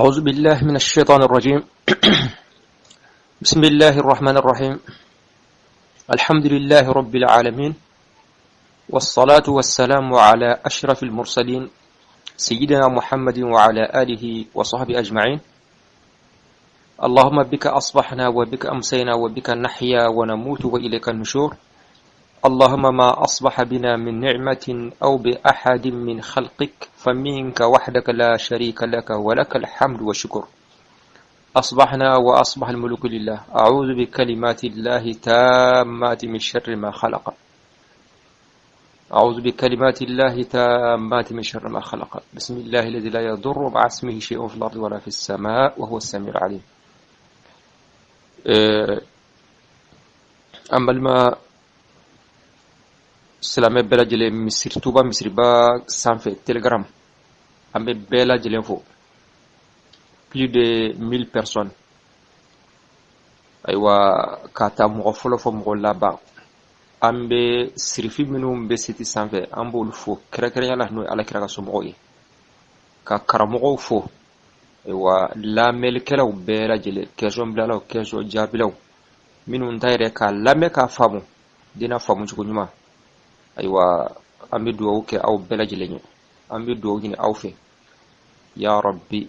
أعوذ بالله من الشيطان الرجيم. بسم الله الرحمن الرحيم. الحمد لله رب العالمين، والصلاة والسلام على أشرف المرسلين سيدنا محمد وعلى آله وصحبه أجمعين. اللهم بك أصبحنا وبك أمسينا وبك نحيا ونموت وإليك النشور. اللهم ما أصبح بنا من نعمة أو بأحد من خلقك فمنك وحدك لا شريك لك ولك الحمد والشكر. أصبحنا وأصبح الملك لله. أعوذ بكلمات الله تامات من شر ما خلق. أعوذ بكلمات الله تامات من شر ما خلق. بسم الله الذي لا يضر مع اسمه شيء في الأرض ولا في السماء وهو السميع العليم. أما الماء silamɛ bɛɛ lajɛlen misiri tuba misiriba sanfɛ telegram an bɛ bɛɛ lajɛlen fo. Plus de 1000 personnes. Ayiwa ka taa mɔgɔ fɔlɔ fɔ mɔgɔ laban, an bɛ sirifi minnu bɛ siti sanfɛ an b'olu fo kɛrɛnkɛrɛnya la n'o ye alakira ka somɔgɔw ye, ka karamɔgɔw fo. Ayiwa lamɛnnikɛlaw bɛɛ lajɛlen, question bilalaw, question jaabilaw, minnu ta yɛrɛ ka lamɛn k'a faamu dina faamu cogo ɲuman. Ayiwa an bɛ dugawu kɛ aw bɛɛ lajɛlen ye, an bɛ dugawu ɲini aw fɛ, ya rabbi,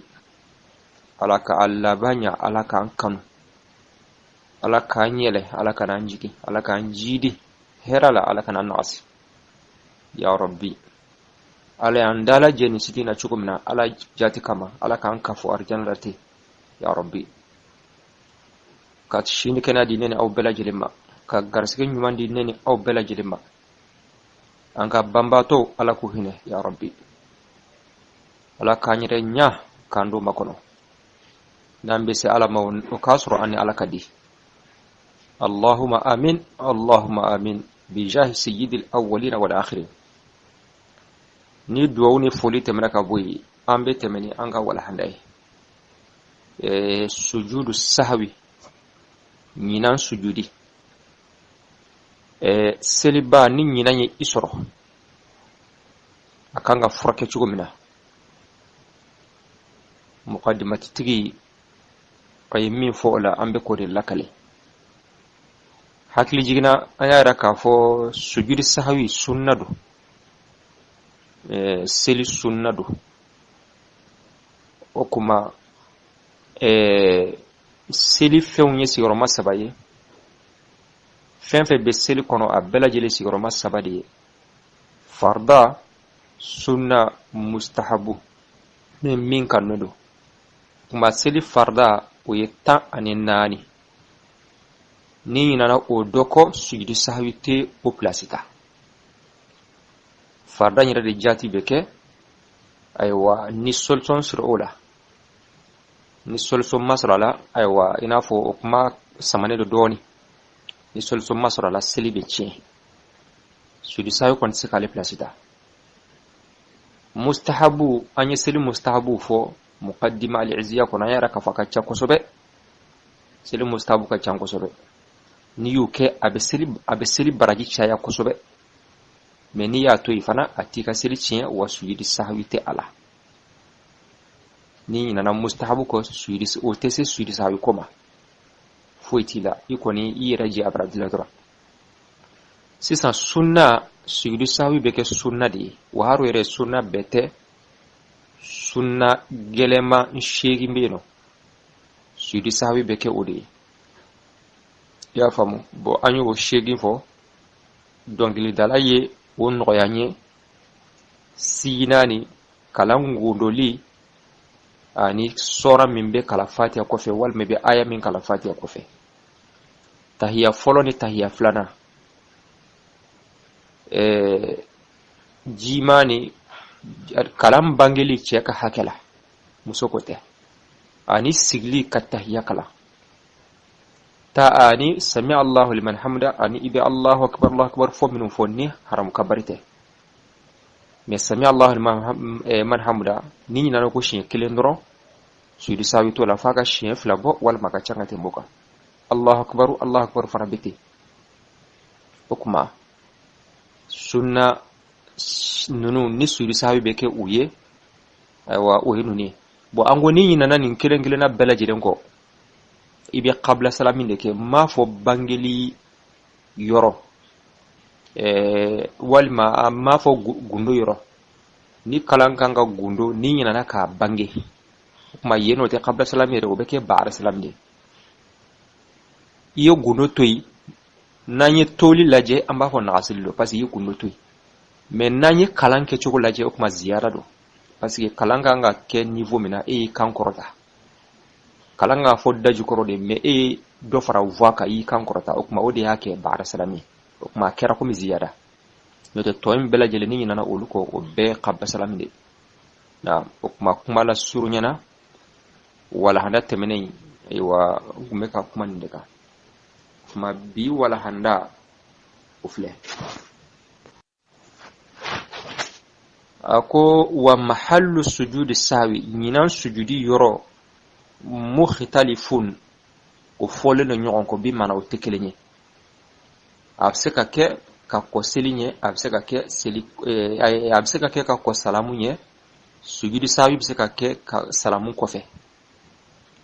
ala ka a laban ɲa, ala k'an kanu, ala k'an yɛlɛ, ala ka n'an jigi, ala k'an jiidi hɛrɛ la, ala ka n'an nagasi, ya rabbi. Ala y'an dalajɛ nin siti na cogo min na, ala jati kama, ala k'an kafo arijana la ten, ya rabbi. Ka sini kɛnɛya di ne ni aw bɛɛ lajɛlen ma, ka garisɛgɛ ɲuman di ne ni aw bɛɛ lajɛlen ma. An ka banbaatɔ ala k'u hinɛ, ya rabbi. Ala k'an yɛrɛ ɲa k'an don makɔnɔ, n'an bɛ se ala ma o k'a sɔrɔ an ni ala ka di. Allahumma amin, Allahumma amin, bijahi sayyidil awwalina wal akhirin. Ni duwawu ni foli tɛmɛna ka bɔ yen, an bɛ tɛmɛ ni an ka walahanda ye. Sujudu sahwi, ɲinan sujudi. Seliba ni ɲinan ye i sɔrɔ, a kan ka furakɛ cogo min na. Muqaddimatitigi a ye min fɔ o la, an bɛ k'o de lakale. Hakili jiginna an y'a yira k'a fɔ sujudi sahawi sunna don, seli sunna don. O kuma seli fɛnw ye sigiyɔrɔma 3 ye. Fɛn fɛn bɛ seli kɔnɔ a bɛɛ lajɛlen sigiyɔrɔma 3 de ye. Farda, sunna, mustahabu, ni min kan n'o don. Kuma seli farda o ye 14. Ni ɲinana o dɔ kɔ, sujudi sahwi tɛ o place ta. Farda yɛrɛ de jati bɛ kɛ. Ayiwa ni solution sɔrɔ o la, ni solution ma sɔrɔ a la, ayiwa i n'a fɔ o kuma samanen don dɔɔni. Ni solution ma sɔrɔ a la, seli bɛ tiɲɛ. Sujudi sahwi kɔni tɛ se k'ale place ta. Mustahabu, an ye seli mustahabu fɔ muqaddima al-izziya kɔnɔ, an yɛrɛ k'a fɔ a ka ca kosɛbɛ. Seli mustahabu ka ca kosɛbɛ. N'i y'o kɛ a bɛ seli baraji caya kosɛbɛ. Mais n'i y'a to yen fana, a t'i ka seli tiɲɛ, wa sujudi sahwi tɛ a la. Ni ɲinana mustahabu kɔ, o tɛ se sujudi sahwi ko ma. Foyi t'i la, i kɔni i yɛrɛ jɛ a baraji la dɔrɔn. Sisan sunna, sujudi sahwi bɛ kɛ sunna de ye, wa haro yɛrɛ sunna bɛɛ tɛ. Sunna gɛlɛma 8 bɛ yen nɔ, sujudi sahwi bɛ kɛ o de ye. I y'a faamu? Bon an y'o 8 fɔ, dɔnkilidala ye o nɔgɔya n ye. Siginaani, kalan ngondoli, ani sɔra min bɛ kalan fatiha kɔfɛ, walima bɛ aya min kalan fatiha kɔfɛ. Tahiya fɔlɔ ni tahiya filanan. Jimaani, kalan bangeli cɛ ka hakɛ la, muso ko tɛ. Ani sigili ka tahiya kalan. Ani sami Allahu liman hamda, ani i bɛ Allahu akbar fɔ minnu fɔ ni haram kabari tɛ. Mais sami Allahu liman hamda, ni ɲinana ko siɲɛ 1 dɔrɔn, sujudi sahwi t'o la f'a ka siɲɛ 2 bɔ, walima ka ca ka tɛmɛ o kan. Allahu akbar fana bɛ ten. O kuma sunna ninnu ni sujudi sahwi bɛ kɛ u ye, ayiwa o ye ninnu ye. bo angoni nana nin kelen bela jiren ko ibe qabla salamin de ke ma fo bangeli yoro walma ma fo gundo yoro ni kalan kanga gundo ni nana ka bange kuma yeno te qabla salamin de obeke ba'da salam de iyo gundo toyi nanye toli laje amba fo nasillo parce que gundo toyi mais nanye kalan ke chogo laje kuma ziyara do parce que kalan kanga ke niveau mina kan korota kalanga fo daju korode me do fara voaka kan korota kuma odi yake ba'da salami kuma kera ko mi ziyara no te toym bela jele ni nana oluko o be qabla salami de na kuma la surunyana wala handa temene aywa gumeka kuma ndeka kuma bi wala handa ufle ako wa mahallu sujudi sawi nyinan sujudi yoro mukhtalifun o fole no nyon ko bi mana o tekelenye abseka ke ka ko selinye abseka ke seli abseka ke ka ko salamu nye sujudi sawi abseka ke ka salamu ko fe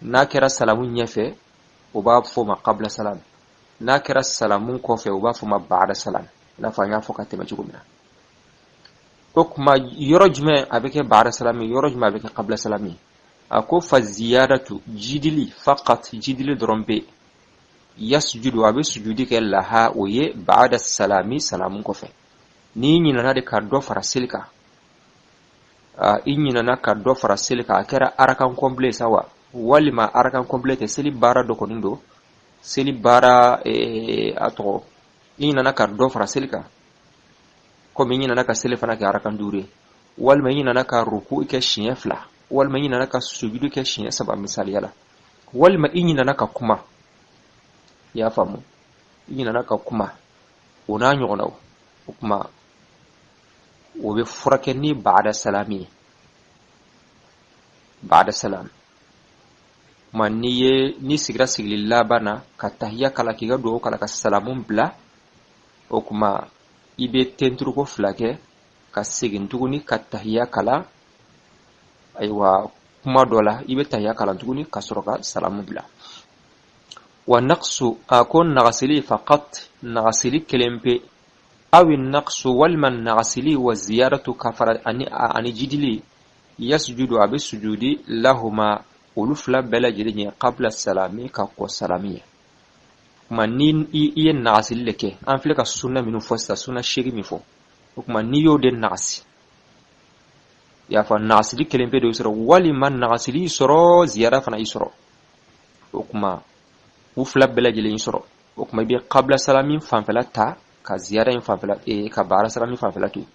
na kera salamu nyefe o ba fo ma qabla salam na kera salamu ko fe o ba fo ma ba'da salam na fa nya fo ka tema jugumna okuma yorojme abeke ba'da salam yorojme abeke qabla salam ako fa ziyadatu jidili faqat jidili drombe yasjudu abe sujudi ke laha oye ba'da salami salamun ko fe ni nyina de ka do fara silka inyina na ka do fara silka akera arakan komple sawa walima arakan complete seli bara do konindo seli bara ato nyina na ka do fara silka ko nyina na ka seli fana ke arakan dure walma nyina na ka ruku ke shinfla walma nyina na ka sujudu ke shin saba misali yala walma nyina na ka kuma ya famu nyina na ka kuma ona nyonaw kuma obe furake ni ba'da salami ba'da salam maniye ni sigra siglilla bana ka tahiyya kala kiga do kala ka salamun bla o kuma ibe tentru ko flake ka sigin tuguni ka tahiyya kala aywa kuma dola ibe tahiyya kala tuguni ka soroka salamun bla wa naqsu akon nagasili faqat nagasili kelempe aw an-naqsu wal man nagasili wa ziyaratu kafara ani jidili yasjudu abi sujudi lahuma ulufla bela jirinya qabla salami ka ko salamiya manin iye nagasili leke an fle ka sunna minu fosta sunna shiri mi fo kuma niyo den nagasi ya fa nagasili kelempe do soro wali man nagasili soro ziyara fana isoro kuma ufla bela jirinya soro kuma bi qabla salami fanfala ta ka ziyara in fanfala ka bara salami fanfala tu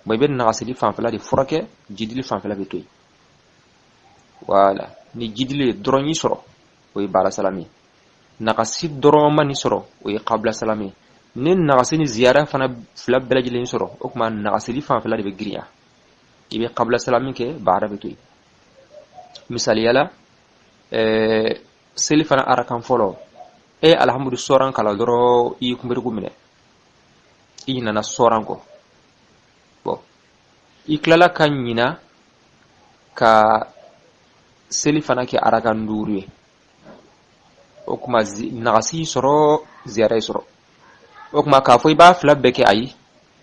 boy nagasili fanfala di furake jidili fanfala betoy wala ni jidili droni soro oy bara salami nagasi droma ni soro oy qabla salami nin nagasini ziyara fana fla bela jirinya soro kuma nagasili fanfala de griya ibe qabla salami ke bara betoy misali yala selifana arakan folo alhamdu soran kala doro i kumbir gumine ina na soran ko bo iklala kanyina ka selifana ke arakan duriye o kuma nagasi soro ziyara soro o kuma ka foi ba fla beke ayi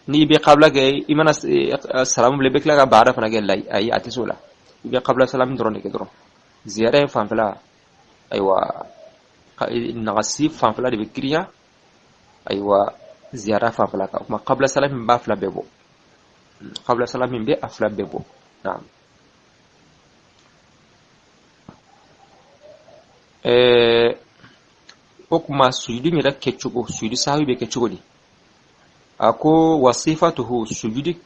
ni be qabla ge imana salam le bekla ga bara fana ge lay ayi atisola be qabla salam drone ke dron ziyara fan fla aywa nagasi fanfala de bikriya aywa ziyara fanfala ka kuma qabla salam ba fla bebo qabla salam be afla bebo naam okuma sujudi mi dak kechugo sujudi sawi be kechugo di ako wasifatuhu sujudi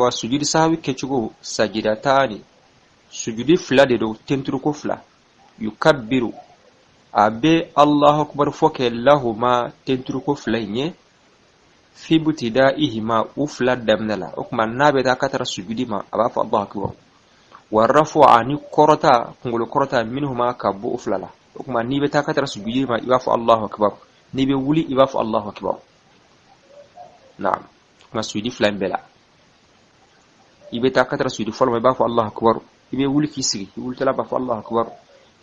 wa sujudi sawi kechugo sajidatani sujudi fla de do tentru ko fla yukabbiru abe Allahu akbar foke lahuma tentruko flaynye fi butidaihima ufla damnala okma nabe ta katara sujudi ma abafa Allahu akbar warafu ani korota kungolo korota minhuma kabu uflala okma nibe ta katara sujudi ma ibafa Allahu akbar nibe wuli ibafa Allahu akbar na'am ma sujudi flayn bela ibe ta katara sujudi folma ibafa Allahu akbar ibe wuli ki sigi wultala ba fa Allahu akbar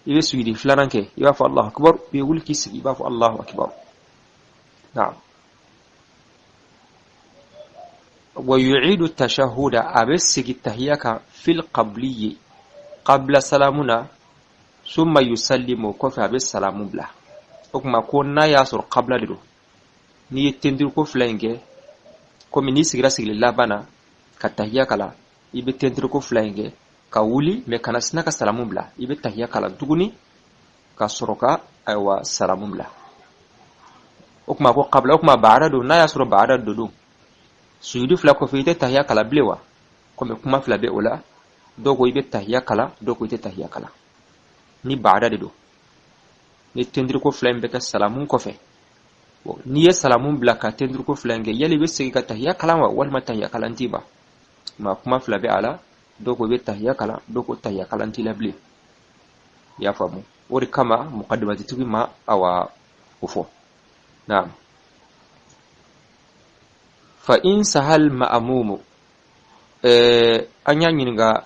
ibe sujudi flanan ke iba fa Allahu akbar ibe wuli ki sigi iba fa Allahu akbar na'am wa yu'idu at-tashahhuda abasigi tahiyaka fil qabliyyi qabla salamuna summa yusallimu ko fa abis salamu bla okuma ko na yasur qabla dido ni tendir ko flange ko mi ni sigira sigile labana ka tahiyaka la ibe tendir ko flange ka wuli me kana sina ka salamu bla ibe tahiyaka la tuguni ka soroka aywa salamu bla okuma ko qabla okuma ba'da do na yasur ba'da do sujudi fla ko fite tahiyya kala blewa comme kuma fla be ola dogo ibe tahiyya kala dogo ite tahiyya kala ni ba'da de do ni tendri ko fla mbeka salamun ko fe ni ya salamun bla ka tendri ko fla nge yali be sigi ka tahiyya kala wal ma tahiyya kala ntiba ma kuma fla be ala dogo be tahiyya kala dogo tahiyya kala ntila ble ya famu wori kama muqaddimati tubi ma awa ufo na'am fa in sahal ma'amumu anya nyinga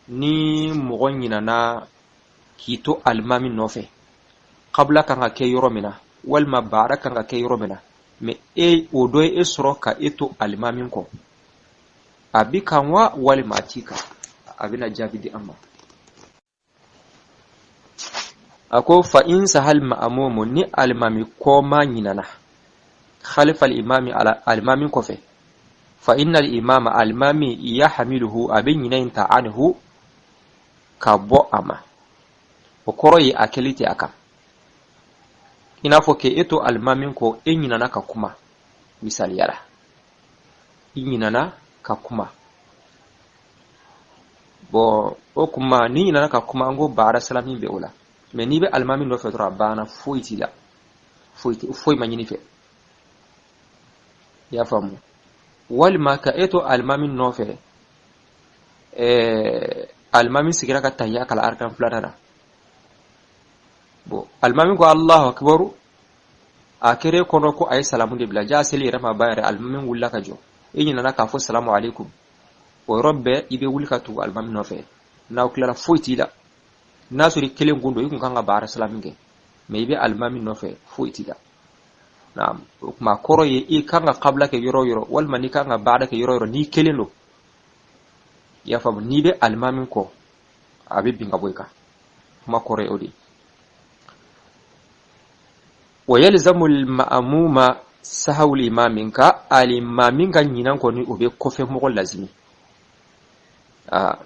ni mogon nyina na kito almami nofe qabla kan ke yoromina wal ma bara kan ke yoromina me odo soro ka eto almami ko abi kanwa wal matika abina jabidi amma ako fa in sahal ma'amumu ni almami ko ma nyina na خلف الإمام على الإمام كفه فإن الإمام الإمام يحمله أبين ينتع عنه كبو أما وكروي أكلتي أكا إنافو كي إتو الإمام كو إنينانا ككما مثال يلا إنينانا ككما bo okuma ni nana kakuma ngo bara salamin be ola me ni be almami no fetra bana foiti la foi manyini fe ya famu wal ma ka eto almami no fe almami sigira ka tahiyya kala arkan flatana bo almami ko Allahu akbar akere kono ko ay salamu de bila ja seli rama bayre almami wulla ka jo yin nana ka fo salamu alaikum o robbe ibe wulka tu almami no fe na kula foiti la nasuri kelen gundo yikun kanga bara salaminge me ibe almami no fe foiti la naam ma koro ye kanga qabla ke yoro wal mani kanga baada ke yoro ni kelelo ya fam ni be almami ko abi binga boyka ma koro odi wa yalzamu al ma'muma sahawul imaminka al imaminka nyinan ko ni obe ko fe mo lazimi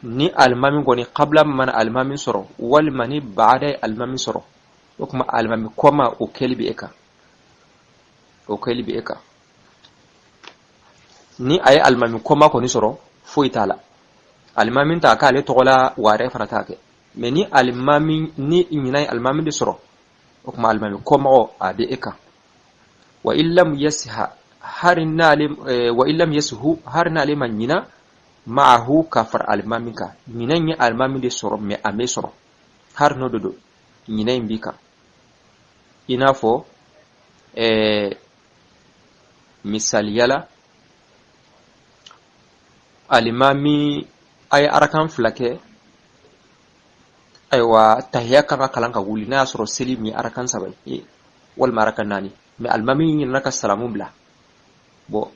ni almami ko ni qabla man almami soro wal mani baada almami soro kuma almami koma o kelbi eka ni ay almami koma ko ni soro fo itala almami ta ka le togola ware farata ke me ni almami ni nyinay almami de soro kuma almami koma o abe eka wa illam yasha harina lim wa illam yashu harina liman nyina ma'ahu kafar almami ka nyinan ya almami de soro me ame soro har no dodo nyinay mbika inafo misal yala alimami ay arakan flake aywa tahiyya kan kalanka wuli na soro selimi arakan sabai wal marakan nani me almami naka salamu bla bo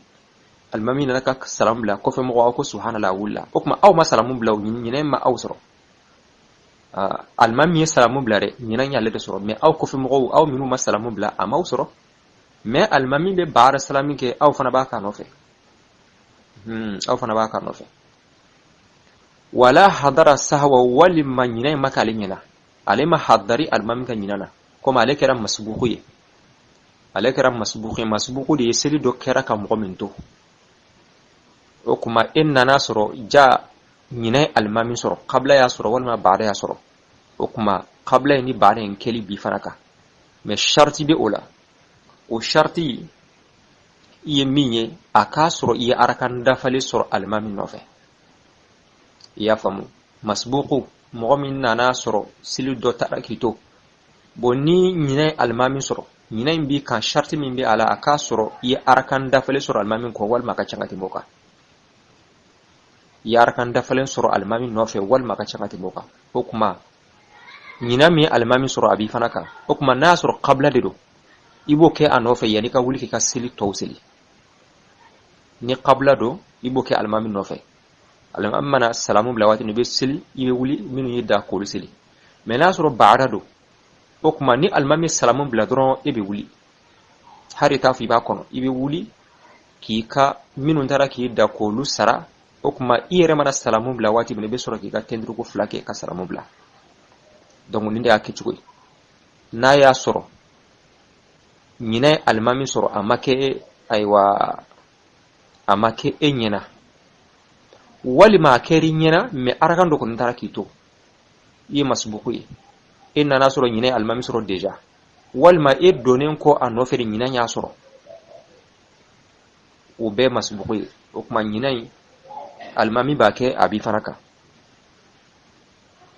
almami naka salamu bla ko fe mo ko subhanallah wala okma aw ma salamu bla nyine ma aw soro almami salamu bla re nyina nyalle de soro me aw ko fe mo aw minu ma salamu bla amaw soro mais almami be bara salami ke aw fana baka no fe wala hadara sahwa wal man yinay makalina alima hadari almami kan yinana kuma alekera masbuqi masbuqu de yeseli do kera kam gominto o kuma inna nasro ja yinay almami soro qabla ya soro wal ma ba'da ya soro o kuma qabla ni ba'da en keli bi fanaka mais sharti be ola o sharti iye minye akasro iye arakan dafale soro almami nofe ya famu masbuqu mu'min nana soro silu do tarakito bonni nyine almami soro nyine bi kan sharti min bi ala akasro iye arakan dafale soro almami ko wal maka changati boka yar kan dafalen soro almami nofe wal maka changati boka ko kuma nyina mi almami soro abi fanaka ko kuma na soro qabla de do ibo ke anofe yani ka wuli ka sili tawsili ni qabla do ibo ke almami nofe alam mana salamu blawati ni be sili ibe wuli minu yida ko sili mais na soro baada do ko kuma ni almami salamu bla dron ibe wuli hari ta fi ba kono ibe wuli ki ka minu tara ki da ko lu sara o kuma iyere mana salamu bla wati be soro ki ka tendru ko flake ka salamu bla donc ninde akichugo na ya soro nyina almami soro amake aywa amake enyena wali ma keri nyena me aragando ko ntara kito yi masbuku inna nasoro nyina almami soro deja wal ma e donen ko anoferi nyina nya soro o be masbuku o kuma nyina almami bake abi fanaka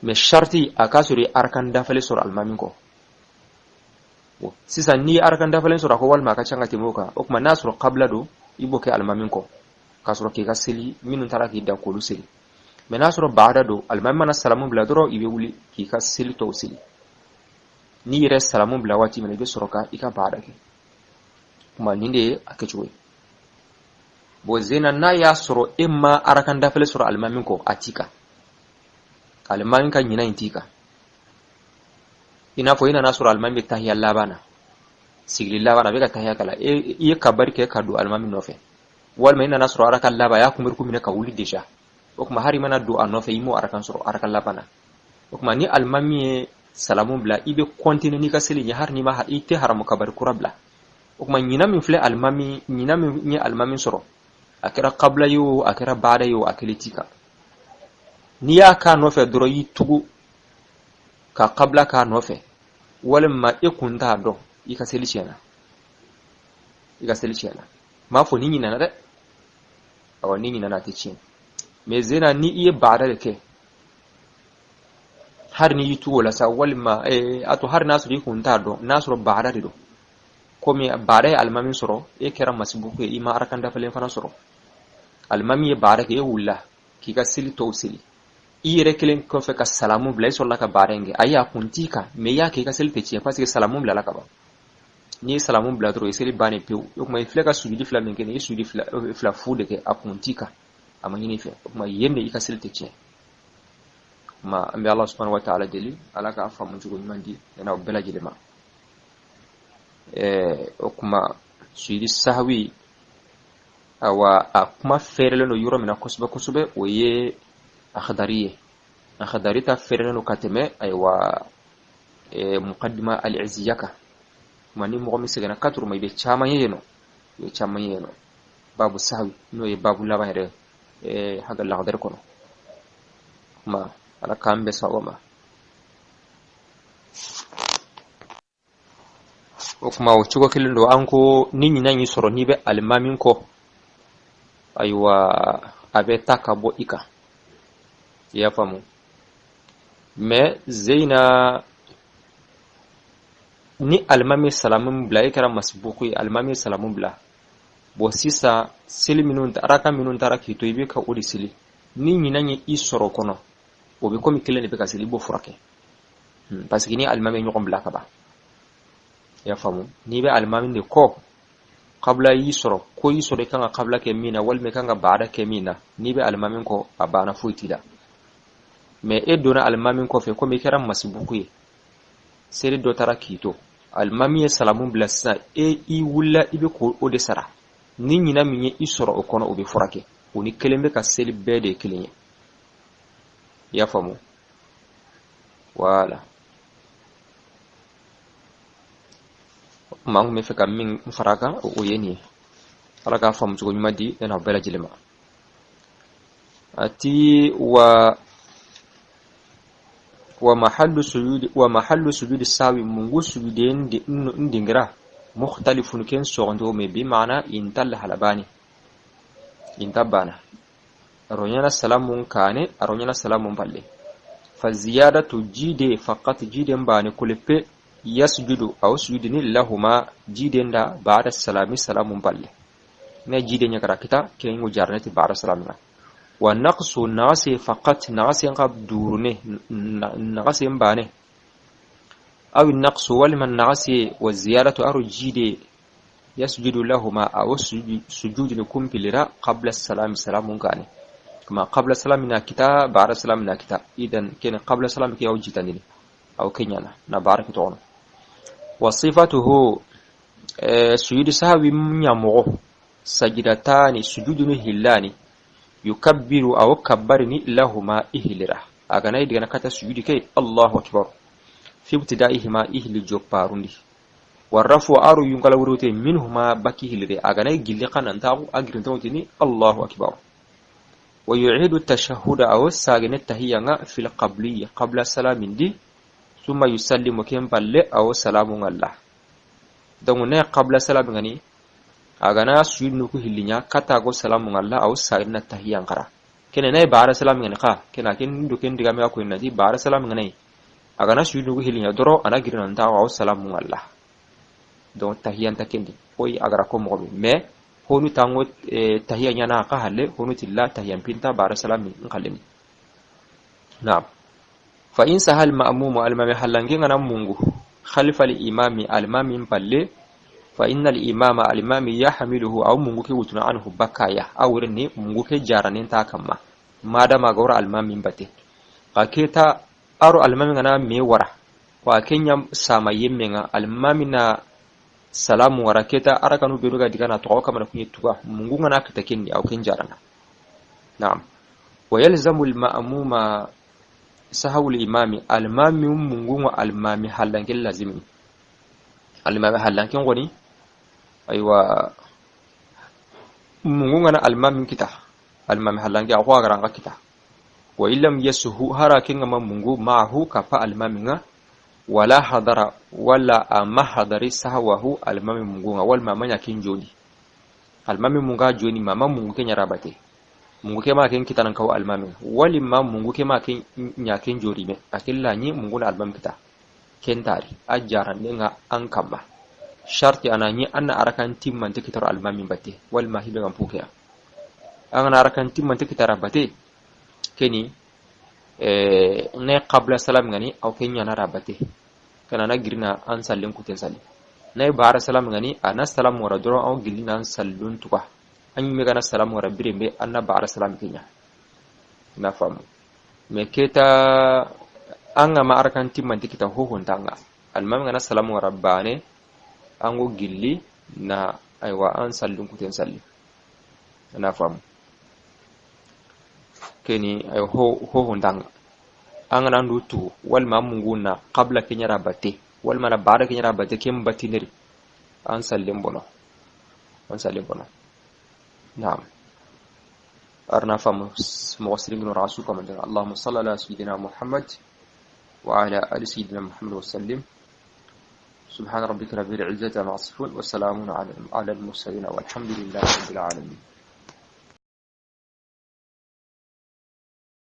me sharti akasuri arkan dafale soro almami ko sisa ni arkan dafale soro ko wal ma ka changa timoka o kuma nasoro qabla do iboke almami ko kasoro ke gasili minun taraki da ko lusili me nasoro baada do almami mana salamu bla doro ibe wuli ki ka sili to sili ni yere salamu bla wati me be soro ka ika baada ke kuma ninde akechuwe bo zena na ya soro imma arkan dafale soro almami ko atika almami kan nyina intika ina fo ina nasoro almami tahiyya labana sigli labana be ka tahiyya kala e kabar ke kadu almami nofe wal mayna nasoro arakan laba ya kumir kumina ka wuli deja o kuma hari mana do anofe imo arakan soro arakan labana o kuma ni almami salamu bla ibe continue ni ka seli har ni ma ha ite haramu kabar kurabla o kuma nyina min fle almami nyina min ni almami soro akira qabla yo akira baada yo akilitika ni ya ka nofe doro yi tugu ka qabla ka nofe wal ma ikunta do ika seli chena ma fo ni nyina na awa ni nyina na tichin me zena ni iye baada de ke har ni yitu wala sa wal ma ato har nasu di kunta do nasu baada de do komi baada almami soro e kera masbuku e ima arakan da falen fana soro almami e baada ke wulla ki ka sili to sili ire kelen ko fe ka salamu blay solla ka barenge aya kuntika me ya ke ka sili te ci parce que salamu bla la ka ba ni salamu bla dro sili bane pew yok may fleka sujudi fla men ken sujudi fla fude ke akuntika amani fe ma yende ika sili te ci ma ambi Allah subhanahu wa ta'ala deli alaka afa mun jugo mandi na bela jilema okuma sujudi sahwi awa akuma ferele no yuro mina kusube oye akhdari ta ferele no kateme aywa muqaddima al-iziyaka mani mo mi segana katru may be chama yeno babu sahwi no ye babu laba hede hagal lagdar kono ma ala kambe sawama okuma o chugo kilindo anko ninyi nanyi soro nibe almamin ko aywa abe takabo ika ya famu me zaina ni almami salamun bla ikara masbuku almami salamun bla bo sisa silminun taraka minun taraki to ibe ka odi sili ni nyinanye isoro kono obi komi kilene be ka sili bo furake parce que ni almami nyoko bla ka ba ya famu ni be almami de ko qabla yisro ko yisro kanga qabla ke mina wal me kanga baada ke mina ni be almami ko abana fuitida me edona almami ko fe ko me keram masbuku seri do tarakito almami salamun blassa i wulla ibe ko ode sara ni nyina minye isoro okono obi furake oni kelembe ka seli bede kelenye ya famu wala mangu me feka min faraka o yeni faraka famu ko nyumadi ena bela jilema ati wa mahallu sujudi sawi mungu sujudin di ndingra mukhtalifun ken sondo me bi maana intal halabani intabana aronyana salamun kane aronyana salamun balle fa ziyadatu jide faqat jiden bani kulpe yasjudu aw sujudini lahuma jiden da ba'da salami salamun balle ne jiden ya karakita ken go jarnati ba'da salamna والنقص نغسي فقط نغسي قب دورني نغسي مباني أو النقص ولمن نغسي والزيادة أرجيدي يسجد لهما أو سجود لكم بلرا قبل السلام سلام كاني كما قبل السلام من كتاب بعد السلام من كتاب إذن كان قبل السلام كي أوجدني أو كنيانا نبارك تعالى وصفته سجود سهوي يمغو سجدتان سجود هلاني يكبر أو كبرني لهما إهلرا أغنى يدغنا كتا سجود كي الله أكبر في ابتدائهما إهل جباروني والرفع أرو ينقل وروتي منهما بكي هلري أغنى يجلقان أنتاو أجرنتوني الله أكبر ويعيد التشهد أو ساغن التهيانا في القبلية قبل السلام دي ثم يسلم كم بل أو سلام الله دون قبل السلام غني أغنى سجود نكو هلنيا كتاغو سلام الله أو ساغن التهيان قرا كنا ناي بعد السلام غني قا كنا كن دوكن دغامي أكو ندي بعد السلام غني أغنى سجود نكو هلنيا درو أنا غيرن أنتاو أو سلام الله دون تهيان تكندي وي أغراكم مغبي مي هونو تانغو تهيان ينا قهله هونو تلا تهيان بنتا بعد السلام نقلم نعم فإن سهل مأموم المام حلنجين أنا مونغو خلف الإمام المام بالله فإن الإمام المام يحمله أو مونغو كي وتنا عنه بكايا أو رني مونغو كي جارانين تاكما ما دام غور المام بته قاكيتا أرو المام أنا مي ورا وكينيا سما يمنا المامنا سلام ورا كيتا أركانو بيروغا ديكانا توكا من كني توكا مونغو أنا كتكيني أو كين جارانا نعم ويلزم المأموم سهو الإمام المام منغو المام حلانكين لازمي المام حلانكين غني أيوة منغو أنا المام كتا المام حلانكين أخوة غرانغا كتا وإن لم يسهو هراكين منغو معه كفا المام ولا حضر ولا أما حضر سهوه المام منغو والمام يكين جوني المام منغا جوني ماما منغو كين يرابته mungu ke ma ken kitanan kaw almamin wali ma mungu ke ma ken nyaken jori me akilla ni mungu na albam kita ken tari ajaran ne nga an kamma sharti anani anna arakan timman te kitar almamin batte wal ma hibe gam puke an arakan timman te kitar batte keni ne qabla salam ngani aw kenya na rabate kana na girna an sallin kuten salli ne bara salam ngani ana salam wara doro aw gilina an sallun tuka an yi megana salamu rabbirin be annaba ala salam kinya na famu me keta an ga ma'arkan timman tikita hohon tanga almam ngana salamu rabbane an go gilli na aiwa an sallun kuten salli na famu keni ay hohon tanga an ga nan dutu wal mamunguna qabla kinya rabate wal mana bara kinya rabate kem batiniri an sallin bono نعم أرنا فمغسلين راسوك من جنة اللهم صل على سيدنا محمد وعلى آل سيدنا محمد وسلم سبحان ربك رب العزة عما يصفون وسلام على المرسلين والحمد لله رب العالمين